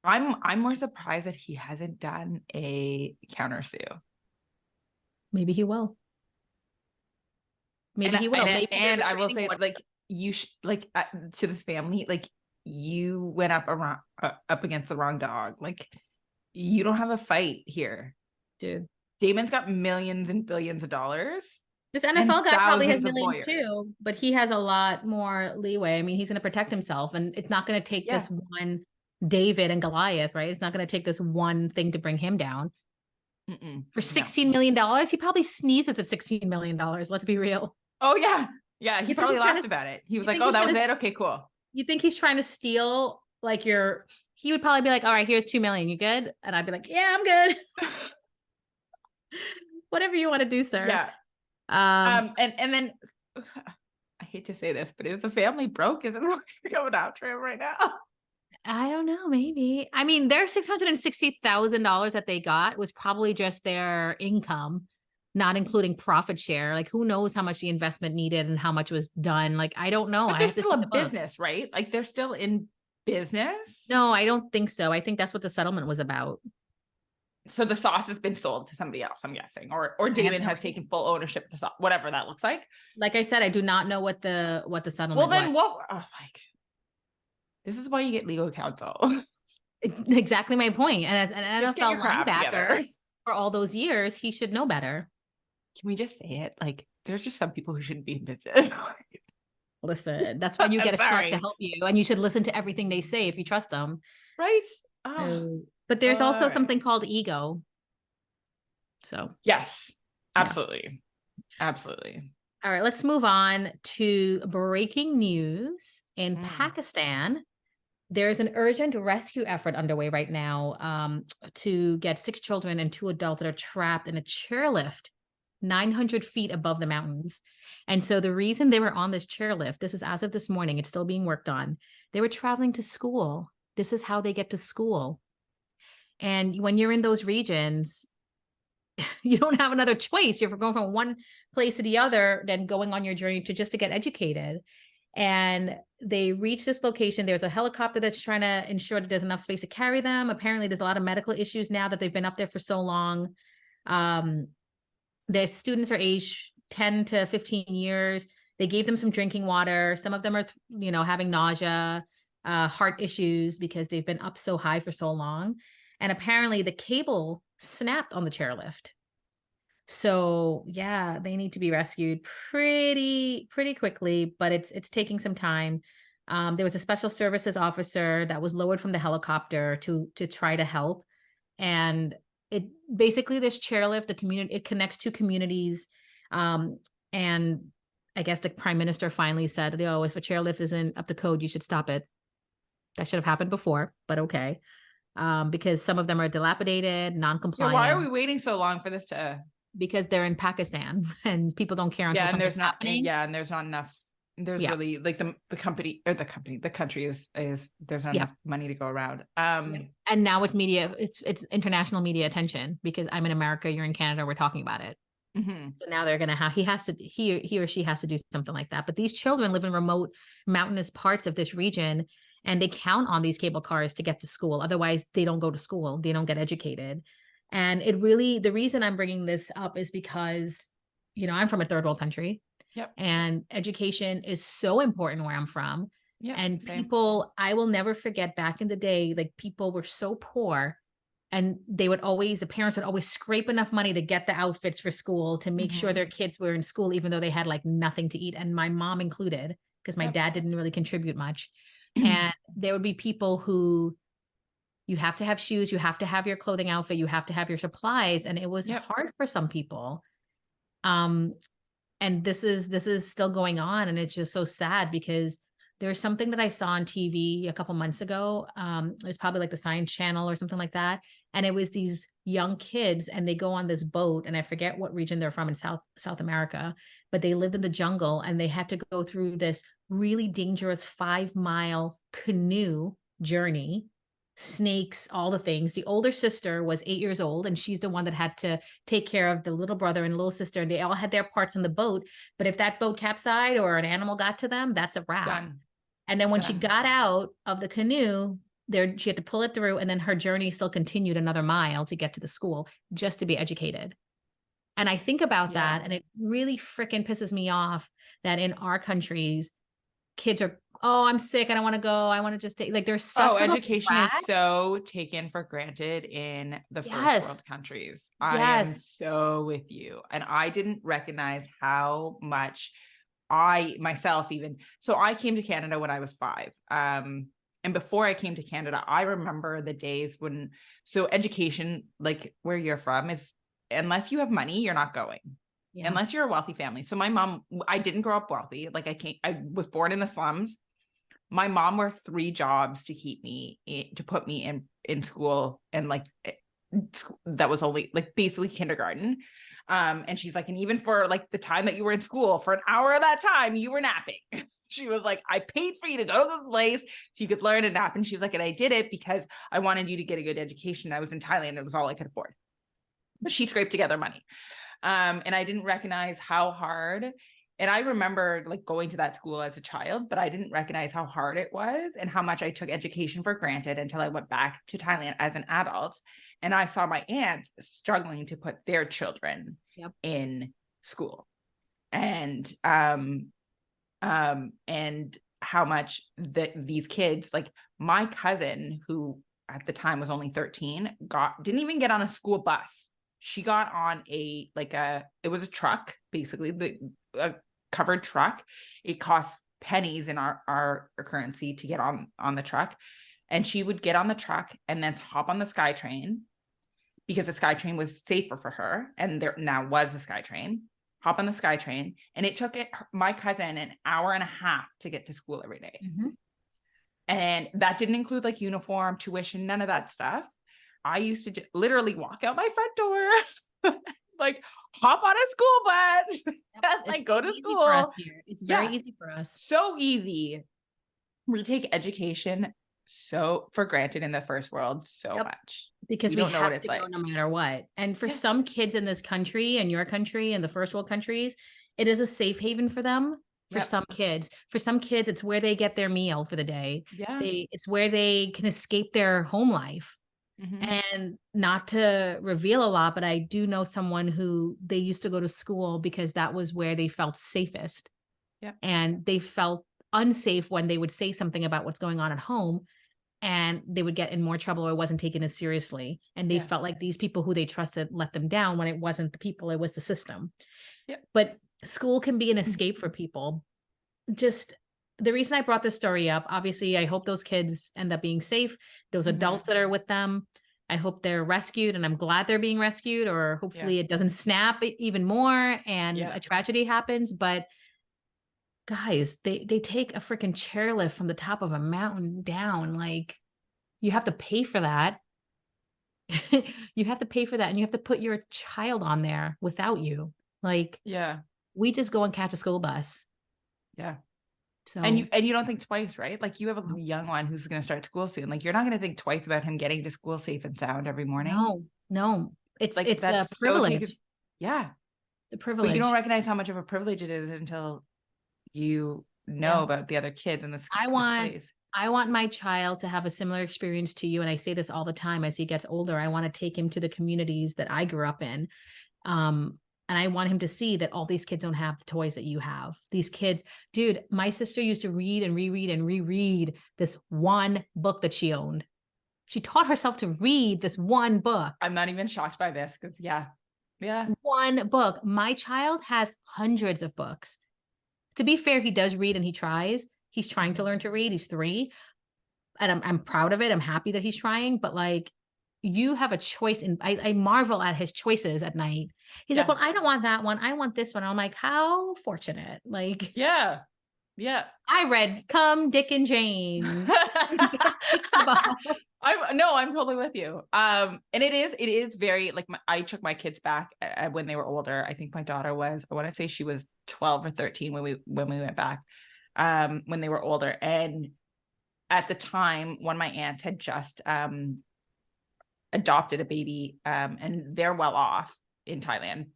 I'm more surprised that he hasn't done a countersue. Maybe he will. Maybe And he will. Maybe the I will restraining say, order. like, to this family, like, you went up against the wrong dog. Like, you don't have a fight here. Dude. Damon's got millions and billions of dollars This and NFL guy probably has thousands of millions lawyers. too, but he has a lot more leeway. I mean, he's going to protect himself, and it's not going to take Yeah. this one David and Goliath, right? It's not going to take this one thing to bring him down. For No. $16 million, he probably sneezed at the $16 million. Let's be real. Oh yeah. Yeah. He You think probably he's trying laughed to, about it. He was you like, think oh, he's that trying was to, it. Okay, cool. you think he's trying to steal like he would probably be like, all right, here's 2 million. You good? And I'd be like, yeah, I'm good. Whatever you want to do, sir. Yeah. Um, And then I hate to say this, but is the family broke? Is it going after him right now? I don't know, maybe. I mean, their $660,000 that they got was probably just their income, not including profit share. Like, who knows how much the investment needed and how much was done? Like, I don't know. But I they're have to still see a the books. business, right? Like, they're still in business. No, I don't think so. I think that's what the settlement was about. So the sauce has been sold to somebody else, I'm guessing, or I have Damon no has idea. taken full ownership of the sauce, whatever that looks like. Like I said, I do not know what the Well, settlement was. then what? Oh, like, this is why you get legal counsel. Exactly my point. And as an Just get your NFL crap linebacker together. for all those years, he should know better. Can we just say it? Like, there's just some people who shouldn't be in business. Listen, that's why you I'm get a shark to sorry. help you, and you should listen to everything they say if you trust them. Right? Oh, But there's all also right. something called ego. So, Yes, yeah. absolutely. Absolutely. All right, let's move on to breaking news in Pakistan. There's an urgent rescue effort underway right now to get 6 children and 2 adults that are trapped in a chairlift 900 feet above the mountains. And so the reason they were on this chairlift, this is as of this morning, it's still being worked on. They were traveling to school. This is how they get to school. And when you're in those regions, you don't have another choice. You're going from one place to the other, then going on your journey to get educated. And they reach this location. There's a helicopter that's trying to ensure that there's enough space to carry them. Apparently, there's a lot of medical issues now that they've been up there for so long. The students are aged 10 to 15 years. They gave them some drinking water. Some of them are, having nausea, heart issues because they've been up so high for so long. And apparently the cable snapped on the chairlift. So yeah, they need to be rescued pretty quickly, but it's taking some time. There was a special services officer that was lowered from the helicopter to try to help. And it basically, this chairlift, the community, it connects 2 communities. And I guess the prime minister finally said, oh, if a chairlift isn't up to code, you should stop it. That should have happened before, but okay. Because some of them are dilapidated, non-compliant. Yeah, why are we waiting so long for this to? Because they're in Pakistan and people don't care until something's happening. Yeah, and there's not enough. There's really like the country is there's not enough money to go around. And now it's media, it's international media attention because I'm in America, you're in Canada, we're talking about it. So now they're gonna have he or she has to do something like that. But these children live in remote mountainous parts of this region, and they count on these cable cars to get to school. Otherwise, they don't go to school. They don't get educated. And the reason I'm bringing this up is because, I'm from a third world country. Yep. And education is so important where I'm from. Yeah. And same. people, I will never forget back in the day, like people were so poor and the parents would always scrape enough money to get the outfits for school to make sure their kids were in school, even though they had like nothing to eat. And my mom included, because my dad didn't really contribute much. And there would be people who, you have to have shoes, you have to have your clothing outfit, you have to have your supplies. And it was hard for some people. And this is still going on. And it's just so sad because there's something that I saw on TV a couple months ago. It was probably like the Science Channel or something like that. And it was these young kids and they go on this boat, and I forget what region they're from in South America, but they lived in the jungle and they had to go through this really dangerous 5-mile canoe journey, snakes, all the things. The older sister was 8 years old, and she's the one that had to take care of the little brother and little sister. And they all had their parts in the boat. But if that boat capsized or an animal got to them, that's a wrap. Done. And then when she Yeah. got out of the canoe, there she had to pull it through, and then her journey still continued another mile to get to the school just to be educated. And I think about Yeah. that, and it really freaking pisses me off that in our countries, kids are, oh, I'm sick, I don't want to go. I want to just take, like, they're Oh, such little education is brats. so taken for granted in the first Yes. world countries. I am Yes. so with you. And I didn't recognize how much I myself even, so I came to Canada when I was 5. And before I came to Canada, I remember the days when, so education, like where you're from, is unless you have money, you're not going. Yeah. Unless you're a wealthy family. So my mom, I didn't grow up wealthy. Like I was born in the slums. My mom worked 3 jobs to keep me to put me in school, and like that was only like basically kindergarten. And she's like, and even for like the time that you were in school, for an hour of that time, you were napping. She was like, I paid for you to go to the place so you could learn and nap. And she's like, and I did it because I wanted you to get a good education. I was in Thailand. It was all I could afford. But she scraped together money. And I didn't recognize how hard. And I remember like going to that school as a child, but I didn't recognize how hard it was and how much I took education for granted until I went back to Thailand as an adult. And I saw my aunts struggling to put their children Yep. in school. And and how much these kids, like my cousin, who at the time was only 13, didn't even get on a school bus. She got on it was a truck, basically, a covered truck. It cost pennies in our currency to get on the truck. And she would get on the truck and then hop on the SkyTrain, because the SkyTrain was safer for her. And there now was a SkyTrain. Hop on the SkyTrain. And it took my cousin an hour and a half to get to school every day. Mm-hmm. And that didn't include like uniform, tuition, none of that stuff. I used to literally walk out my front door, like hop on a school bus, and like go to Easy for school. us here. It's very Yeah, easy for us. so easy. We take education so for granted in the first world so Yep. much. Because We we don't know what have it's to go like. no matter what. And for Yeah. some kids in this country and your country and the first world countries, it is a safe haven for them. For Yep. some kids, it's where they get their meal for the day. Yeah. It's where they can escape their home life. Mm-hmm. And not to reveal a lot, but I do know someone who they used to go to school because that was where they felt safest. Yep. And they felt unsafe when they would say something about what's going on at home, and they would get in more trouble or it wasn't taken as seriously. And they Yeah. felt like these people who they trusted let them down when it wasn't the people, it was the system. Yep. But school can be an escape for people. Just the reason I brought this story up, obviously, I hope those kids end up being safe. Those adults that are with them, I hope they're rescued, and I'm glad they're being rescued, or hopefully Yeah. it doesn't snap even more and Yeah. a tragedy happens. But guys, they take a freaking chairlift from the top of a mountain down. Like, you have to pay for that. You have to pay for that, and you have to put your child on there without you. Like, Yeah. we just go and catch a school bus. Yeah. And So you don't think twice, right? Like you have a no, young one who's going to start school soon. Like you're not going to think twice about him getting to school safe and sound every morning. no, no. It's Like it's a that's so taken. privilege. Yeah. The But you don't privilege. recognize how much of a privilege it is until you know Yeah. about the other kids in I this want place. I want my child to have a similar experience to you. And I say this all the time as he gets older. I want to take him to the communities that I grew up in. And I want him to see that all these kids don't have the toys that you have. These kids, dude, my sister used to read and reread and reread this one book that she owned. She taught herself to read this one book. I'm not even shocked by this because yeah. One book. My child has hundreds of books. To be fair, he does read and he tries. He's trying to learn to read. He's 3. And I'm proud of it. I'm happy that he's trying, but like, you have a choice. And I marvel at his choices at night. He's like, Yeah. well, I don't want that one. I want this one. I'm like, how fortunate. Like, Yeah. Yeah. I read Come Dick and Jane. I'm totally with you. And it is very like I took my kids back when they were older. I think my daughter was, I want to say she was 12 or 13 when we went back, when they were older. And at the time, one of my aunts had just adopted a baby, and they're well off in Thailand.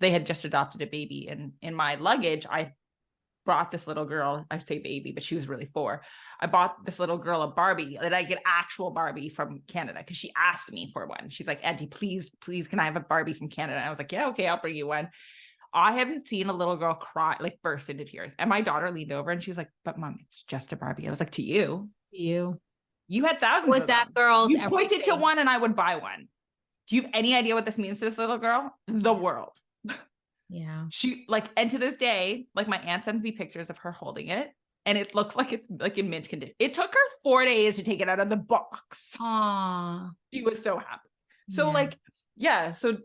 They had just adopted a baby, and in my luggage, I brought this little girl, I say baby, but she was really 4. I bought this little girl a Barbie, like an actual Barbie from Canada, because she asked me for one. She's like, Auntie, please, can I have a Barbie from Canada? And I was like, yeah, okay, I'll bring you one. I haven't seen a little girl cry, like burst into tears. And my daughter leaned over and she was like, but Mom, it's just a Barbie. I was like, to you, you had thousands Was of that them. girl's You pointed to everything? one and I would buy one. Do you have any idea what this means to this little girl? The world. Yeah. She like, and to this day, like my aunt sends me pictures of her holding it and it looks like it's like in mint condition. It took her 4 days to take it out of the box. Aww. She was so happy. So like, yeah. So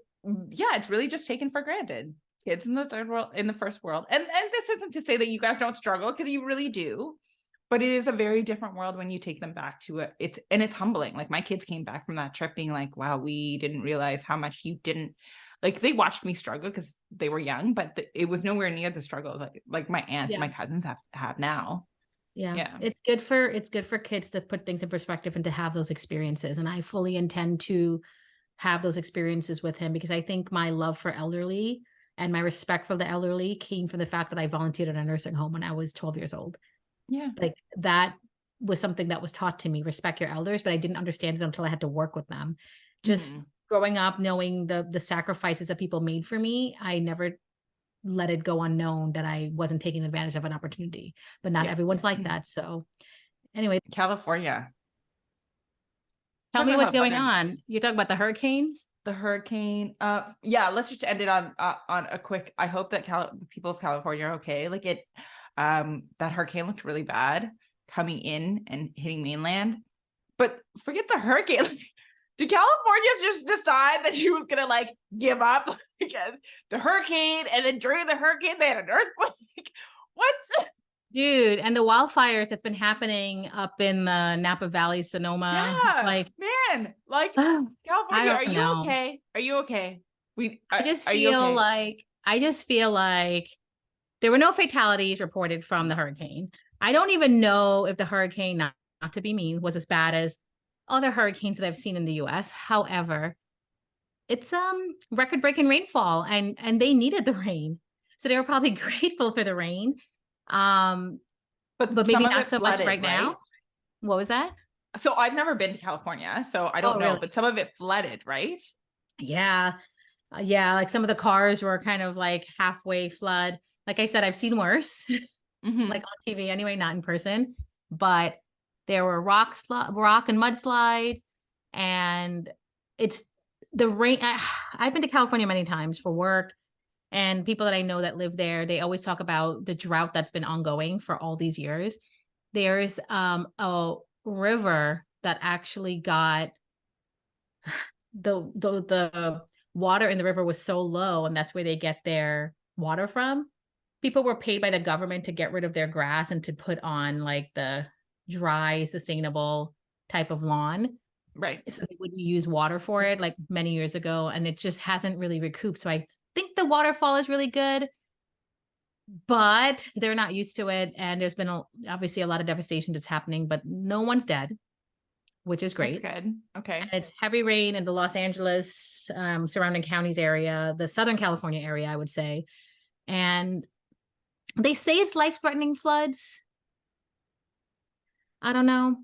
yeah, it's really just taken for granted. Kids in the third world, in the first world. And this isn't to say that you guys don't struggle, because you really do. But it is a very different world when you take them back to it. It's humbling. Like my kids came back from that trip being like, wow, we didn't realize how much you didn't, like they watched me struggle because they were young, but it was nowhere near the struggle like my aunts and my cousins have now. Yeah. It's good for kids to put things in perspective and to have those experiences. And I fully intend to have those experiences with him, because I think my love for elderly and my respect for the elderly came from the fact that I volunteered at a nursing home when I was 12 years old. Yeah. Like that was something that was taught to me, respect your elders, but I didn't understand it until I had to work with them. Just growing up, knowing the sacrifices that people made for me, I never let it go unknown that I wasn't taking advantage of an opportunity, but not everyone's like that. So anyway, California. tell me what's going on. You're talking about the hurricanes? The hurricane. Yeah, let's just end it on a quick, I hope that people of California are okay. Like that hurricane looked really bad coming in and hitting mainland, but forget the hurricane. Did California just decide that she was gonna like give up because the hurricane, and then during the hurricane they had an earthquake? What? Dude, and the wildfires that's been happening up in the Napa Valley, Sonoma. Yeah, like, man, like California, are you okay? Are you okay? I just feel like there were no fatalities reported from the hurricane. I don't even know if the hurricane, not to be mean, was as bad as other hurricanes that I've seen in the US. However, it's record-breaking rainfall, and they needed the rain. So they were probably grateful for the rain. But maybe not so much right now. What was that? So I've never been to California, so I don't know, really? but some of it flooded, right? Yeah. Yeah, like some of the cars were kind of like halfway flood. Like I said, I've seen worse, like on TV anyway, not in person. But there were rock and mudslides, and it's the rain. I've been to California many times for work, and people that I know that live there, they always talk about the drought that's been ongoing for all these years. There's a river that actually got the water in the river was so low, and that's where they get their water from. People were paid by the government to get rid of their grass and to put on like the dry, sustainable type of lawn. Right. So they wouldn't use water for it like many years ago. And it just hasn't really recouped. So I think the waterfall is really good, but they're not used to it. And there's been obviously a lot of devastation that's happening, but no one's dead, which is great. That's good. Okay. And it's heavy rain in the Los Angeles, surrounding counties area, the Southern California area, I would say. And they say it's life-threatening floods. I don't know.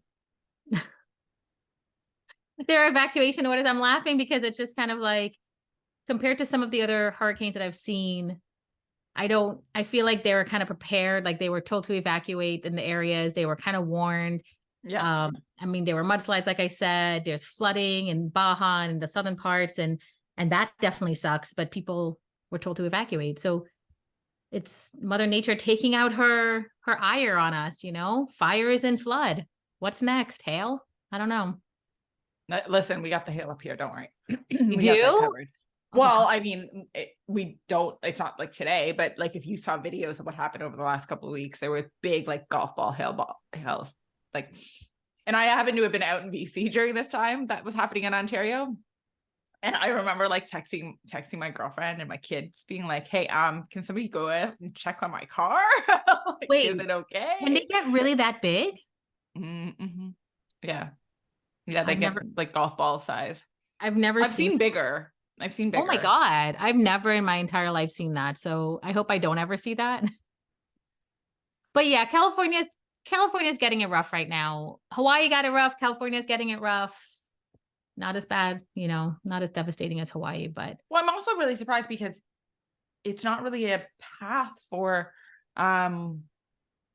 There are evacuation orders. I'm laughing because it's just kind of like, compared to some of the other hurricanes that I've seen, I feel like they were kind of prepared. Like they were told to evacuate in the areas. They were kind of warned. Yeah. I mean, there were mudslides, like I said, there's flooding in Baja and the southern parts, and that definitely sucks, but people were told to evacuate. So it's Mother Nature taking out her ire on us, fires and flood. What's next? Hail? I don't know. Listen, we got the hail up here. Don't worry. You do? Well, I mean, we don't, it's not like today, but like if you saw videos of what happened over the last couple of weeks, there were big like golf ball hails. Like, and I happen to have been out in BC during this time that was happening in Ontario. And I remember like texting my girlfriend and my kids being like, hey, can somebody go out and check on my car? Like, wait, is it okay? When they get really that big? Mm-hmm. Yeah. Yeah, they get like golf ball size. I've seen bigger. I've seen bigger. Oh my God. I've never in my entire life seen that. So I hope I don't ever see that. But yeah, California's getting it rough right now. Hawaii got it rough. California's getting it rough. Not as bad, not as devastating as Hawaii, but Well, I'm also really surprised because it's not really a path for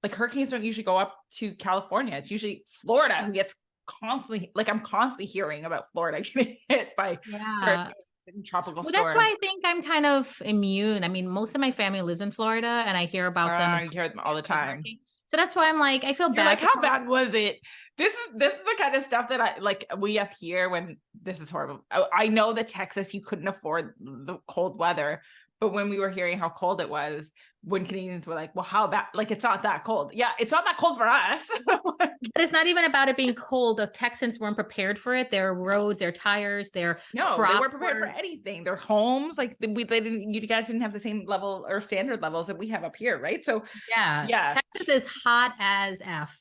like hurricanes don't usually go up to California. It's usually Florida who gets constantly, like I'm constantly hearing about Florida getting hit by yeah. hurricanes and tropical Well, that's storms. why I think I'm kind of immune. I mean, most of my family lives in Florida and I hear about them and You hear them all the like time. hurricane. So that's why I'm like, I feel You're bad like, for how bad was it? This is the kind of stuff that I like. We up here when this is horrible. I know that Texas, you couldn't afford the cold weather, but when we were hearing how cold it was, when Canadians were like, well, how bad? Like, it's not that cold. Yeah, it's not that cold for us. But it's not even about it being cold. The Texans weren't prepared for it. Their roads, their tires, their No, they weren't crops prepared for were. anything. Their homes, like they didn't. You guys didn't have the same level or standard levels that we have up here, right? So Yeah, yeah, Texas is hot as F.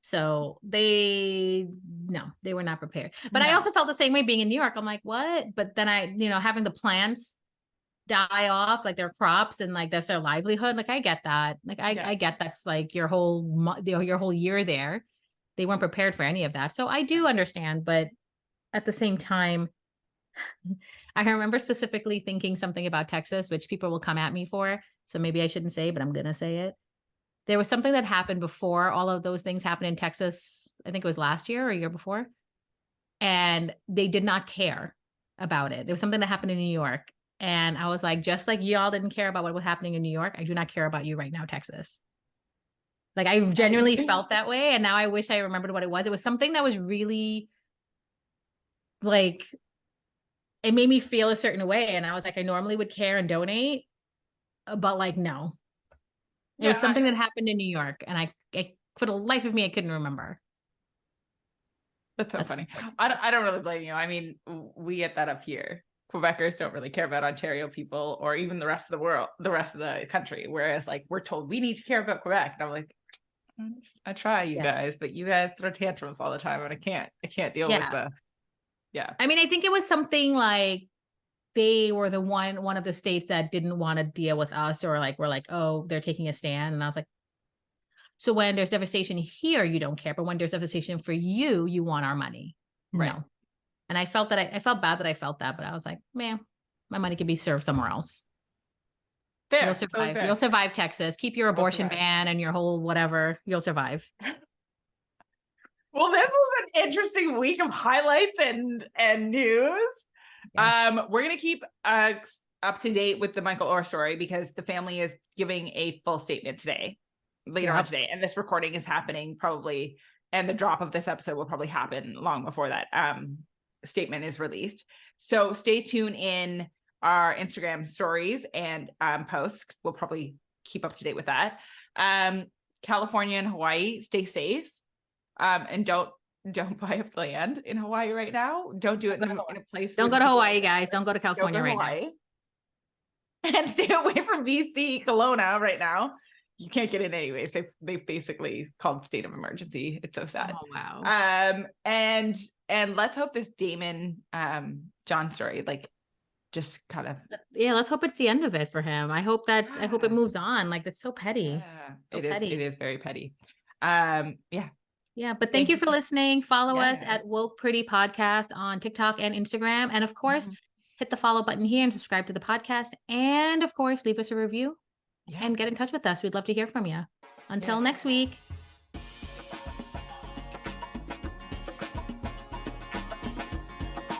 So they were not prepared. But I no, also felt the same way being in New York. I'm like, what? But then having the plants die off, like their crops and like that's their livelihood. Like I get that. Like yeah. I get that's like your your whole year there. They weren't prepared for any of that. So I do understand, but at the same time, I remember specifically thinking something about Texas, which people will come at me for. So maybe I shouldn't say, but I'm gonna say it. There was something that happened before all of those things happened in Texas. I think it was last year or a year before. And they did not care about it. It was something that happened in New York. And I was like, just like y'all didn't care about what was happening in New York, I do not care about you right now, Texas. Like I genuinely felt that way. And now I wish I remembered what it was. It was something that was really like, it made me feel a certain way. And I was like, I normally would care and donate, but like, no. It was Yeah, something that happened in New York. And I for the life of me, I couldn't remember. that's so That's funny. I don't really blame you. I mean, we get that up here. Quebecers don't really care about Ontario people or even the rest of the world, the rest of the country. Whereas, like, we're told we need to care about Quebec, and I'm like, I try, you Yeah. guys, but you guys throw tantrums all the time, and I can't deal with Yeah. the, yeah, I mean, I think it was something like they were the one of the states that didn't want to deal with us or like we're like, oh, they're taking a stand. And I was like, so when there's devastation here, you don't care. But when there's devastation for you, you want our money. right, No. And I felt that I felt bad that I felt that, but I was like, man, my money could be served somewhere else. You'll fair, totally survive. fair. You'll survive Texas. Keep your We'll abortion survive. ban and your whole whatever. You'll survive. Well, this was an interesting week of highlights and news. Yes. We're gonna keep up to date with the Michael Orr story because the family is giving a full statement today, later on today, and this recording is happening probably, and the drop of this episode will probably happen long before that statement is released. So stay tuned in our Instagram stories and posts. We'll probably keep up to date with that. California and Hawaii, stay safe. And don't buy up land in Hawaii right now. Don't do it in a place. Don't go to Hawaii, guys. Don't go to California right now. And stay away from BC Kelowna right now. You can't get in anyways. They basically called state of emergency. It's so sad. Oh wow. And let's hope this Daymond John story like just kind of, Yeah, let's hope it's the end of it for him. I hope it moves on. Like that's so petty. So it petty. is very petty. Yeah. Yeah, but thank you for listening. Follow us Yes. at Woke Pretty Podcast on TikTok and Instagram. And of course, hit the follow button here and subscribe to the podcast. And of course, leave us a review and get in touch with us. We'd love to hear from you. Until next week.